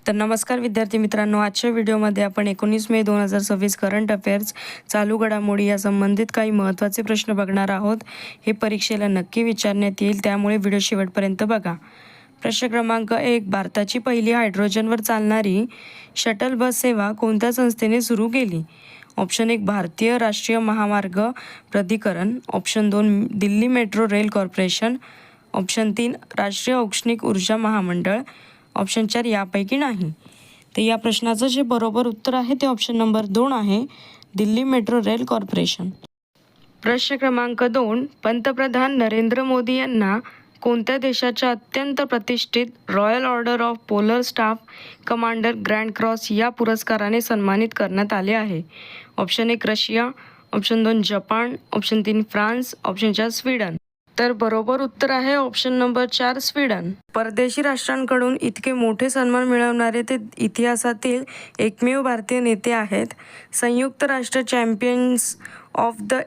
तर नमस्कार विद्यार्थी मित्रांनो, आजच्या व्हिडिओमध्ये आपण 19 मे 2026 करंट अफेअर्स चालू घडामोडी या संबंधित काही महत्त्वाचे प्रश्न बघणार आहोत. हे परीक्षेला नक्की विचारण्यात येईल, त्यामुळे व्हिडिओ शेवटपर्यंत बघा. प्रश्न क्रमांक 1. भारताची पहिली हायड्रोजनवर चालणारी शटल बस सेवा कोणत्या संस्थेने सुरू केली? ऑप्शन 1 भारतीय राष्ट्रीय महामार्ग प्राधिकरण, option 2 Delhi metro rail corporation, option 3 राष्ट्रीय औष्णिक ऊर्जा महामंडळ, ऑप्शन 4 यापैकी नाही. तर या प्रश्नाचं जे बरोबर उत्तर आहे ते ऑप्शन नंबर 2 आहे, दिल्ली मेट्रो रेल कॉर्पोरेशन. प्रश्न क्रमांक 2. पंतप्रधान नरेंद्र मोदी यांना कोणत्या देशाच्या अत्यंत प्रतिष्ठित royal order of polar staff commander grand cross या पुरस्काराने सन्मानित करण्यात आले आहे? Option 1 Russia, option 2 Japan, option 3 France, option 4 Sweden. तर बरोबर उत्तर आहे ऑप्शन नंबर 4 स्वीडन. परदेशी राष्ट्रांकडून इतके मोठे सन्मान मिळवणारे ते इतिहासातील एकमेव भारतीय नेते आहेत. संयुक्त राष्ट्र चॅम्पियन्स ऑफ द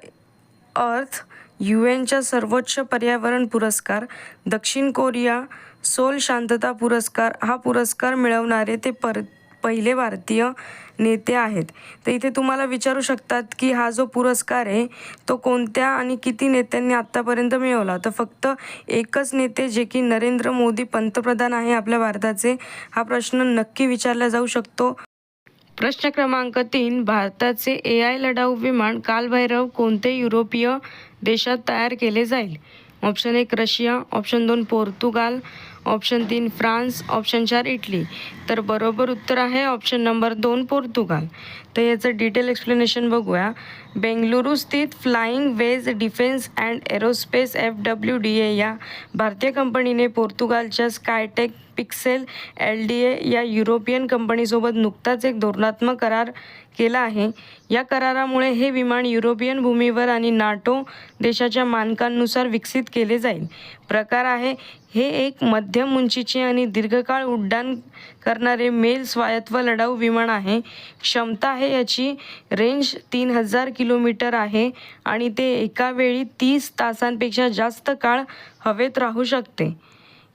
अर्थ UNच्या सर्वोच्च पर्यावरण पुरस्कार, दक्षिण कोरिया सोल शांतता पुरस्कार हा पुरस्कार मिळवणारे ते पहिले भारतीय नेते आहेत. तर इथे तुम्हाला विचारू शकतात की हा जो पुरस्कार आहे तो कोणत्या आणि किती नेत्यांनी आत्तापर्यंत मिळवला? तर फक्त एकच नेते, जे की नरेंद्र मोदी पंतप्रधान आहे आपल्या भारताचे. हा प्रश्न नक्की विचारला जाऊ शकतो. प्रश्न क्रमांक 3. भारताचे AI लढाऊ विमान कालभैरव कोणते युरोपीय देशात तयार केले जाईल? Option 1 Russia, option 2 Portugal, option 3 France, option 4 Italy. तर बरोबर उत्तर आहे ऑप्शन नंबर 2 पोर्तुगाल. तर याचं डिटेल एक्सप्लेनेशन बघूया. बेंगलुरू स्थित flying wedge defence and aerospace FWDA या भारतीय कंपनीने पोर्तुगालच्या स्कायटेक पिक्सेल LDA या युरोपियन कंपनीसोबत नुकताच एक धोरणात्मक करार केला आहे. या करारामुळे हे विमान युरोपियन भूमीवर आणि नाटो देशाच्या मानकांनुसार विकसित केले जाईल. प्रकार आहे हे एक मध्यम उंचीचे आणि दीर्घकाळ उड्डाण करणारे मेल स्वायत्त लढाऊ विमान आहे. क्षमता आहे याची रेंज 3000 किलोमीटर आहे आणि ते एका वेळी 30 तासांपेक्षा जास्त काळ हवेत राहू शकते.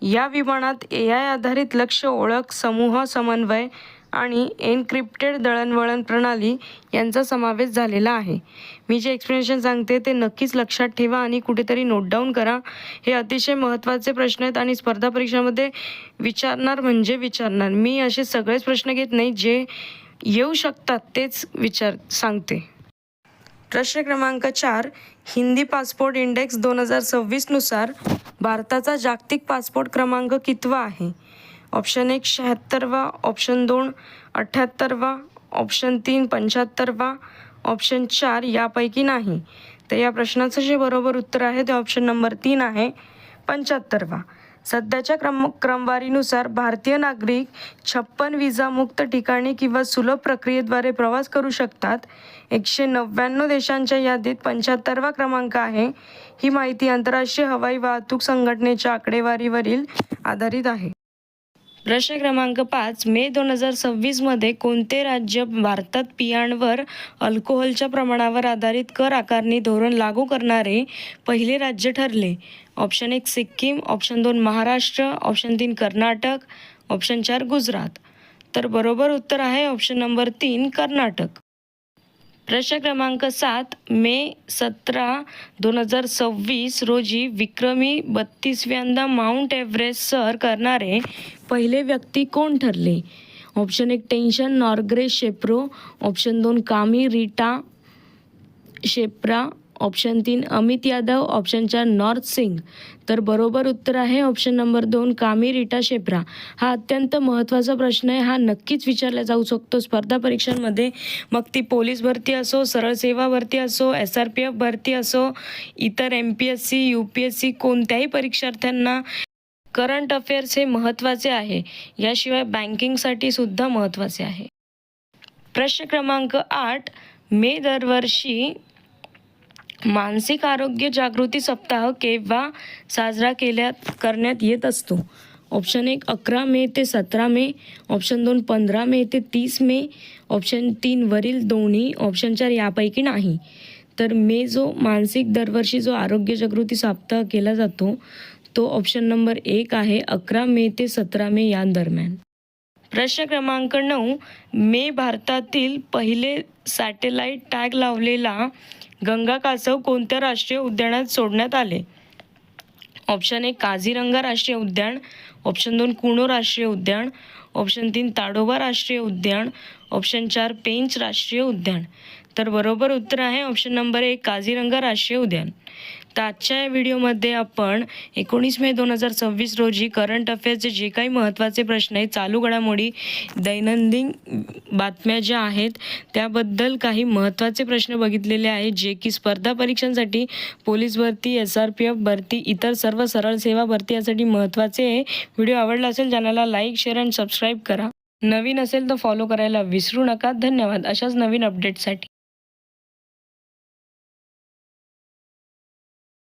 या विमानात AI आधारित लक्ष्य ओळख, समूह समन्वय आणि एन्क्रिप्टेड दळणवळण प्रणाली यांचा समावेश झालेला आहे. मी जे एक्सप्लेनेशन सांगते ते नक्कीच लक्षात ठेवा आणि कुठेतरी नोट डाऊन करा. हे अतिशय महत्त्वाचे प्रश्न आहेत आणि स्पर्धा परीक्षामध्ये विचारणार. मी असे सगळेच प्रश्न घेत नाही, जे येऊ शकतात तेच सांगते. प्रश्न क्रमांक 4. हिंदी पासपोर्ट इंडेक्स 2026 नुसार भारताचा जागतिक पासपोर्ट क्रमांक कितवा आहे? ऑप्शन 1 76वा, ऑप्शन 2 78वा, ऑप्शन 3 75वा, ऑप्शन 4 यापैकी नाही. तर या प्रश्नाचं जे बरोबर उत्तर आहे ते ऑप्शन नंबर 3 आहे, 75वा. सध्याच्या क्रमवारीनुसार भारतीय नागरिक 56 विजामुक्त ठिकाणी किंवा सुलभ प्रक्रियेद्वारे प्रवास करू शकतात. 199 देशांच्या यादीत 75वा क्रमांक आहे. ही माहिती आंतरराष्ट्रीय हवाई वाहतूक संघटनेच्या आकडेवारीवरील आधारित आहे. प्रश्न क्रमांक 5. मे 2026 मध्ये कोणते राज्य भारतात पियांवर अल्कोहोलच्या प्रमाणावर आधारित कर आकारणी धोरण लागू करणारे पहिले राज्य ठरले? Option 1 Sikkim, option 2 Maharashtra, option 3 Karnataka, option 4 Gujarat. तर बरोबर उत्तर आहे ऑप्शन नंबर 3 कर्नाटक. प्रश्न क्रमांक 7. मे 17, 2026 रोजी विक्रमी 32व्यांदा माउंट एव्हरेस्ट सर करणारे पहिले व्यक्ती कोण ठरले? ऑप्शन 1 टेन्शन नॉर्ग्रे शेप्रो, ऑप्शन 2 कामी रीटा शेप्रा, ऑप्शन 3 अमित यादव, ऑप्शन 4 नॉर्थ सिंग. तर बरोबर उत्तर आहे ऑप्शन नंबर 2 कामी रीटा शेप्रा. हा अत्यंत महत्त्वाचा प्रश्न आहे. हा नक्कीच विचारला जाऊ शकतो स्पर्धा परीक्षांमध्ये. मग ती पोलीस भरती असो, सरळ सेवा भरती असो, SRPF भरती असो, इतर MPSC UPSC कोणत्याही परीक्षार्थ्यांना करंट अफेअर्स हे महत्त्वाचे आहे. याशिवाय बँकिंगसाठी सुद्धा महत्त्वाचे आहे. प्रश्न क्रमांक 8. मे दरवर्षी मानसिक आरोग्य जागृती सप्ताह केव्हा साजरा करण्यात येत असतो? ऑप्शन 1 11 मे ते 17 मे, ऑप्शन 2 15 मे ते 30 मे, ऑप्शन 3 वरील दोन्ही, ऑप्शन 4 यापैकी नाही. तर मानसिक दरवर्षी जो आरोग्य जागृती सप्ताह केला जातो तो ऑप्शन नंबर 1 आहे, 11 मे ते 17 मे या दरम्यान. प्रश्न क्रमांक 9. मे भारतातील पहिले सॅटेलाइट टॅग लावलेला गंगा कासव कोणत्या राष्ट्रीय उद्यानात सोडण्यात आले? ऑप्शन 1 काझीरंगा राष्ट्रीय उद्यान, ऑप्शन 2 कुनो राष्ट्रीय उद्यान, ऑप्शन 3 ताडोबा राष्ट्रीय उद्यान, ऑप्शन 4 पेंच राष्ट्रीय उद्यान. तर बरोबर उत्तर आहे ऑप्शन नंबर 1 काझीरंगा राष्ट्रीय उद्यान. तर आजच्या या व्हिडिओमध्ये आपण 19 मे 2026 रोजी करंट अफेअर्सचे जे काही महत्त्वाचे प्रश्न आहेत, चालू घडामोडी, दैनंदिन बातम्या ज्या आहेत त्याबद्दल काही महत्त्वाचे प्रश्न बघितलेले आहेत, जे की स्पर्धा परीक्षांसाठी, पोलीस भरती, SRPF भरती, इतर सर्व सरळ सेवा भरती यासाठी महत्त्वाचे आहे. व्हिडिओ आवडला असेल चॅनलला लाईक, शेअर आणि सबस्क्राईब करा. नवीन असेल तर फॉलो करायला विसरू नका. धन्यवाद अशाच नवीन अपडेटसाठी.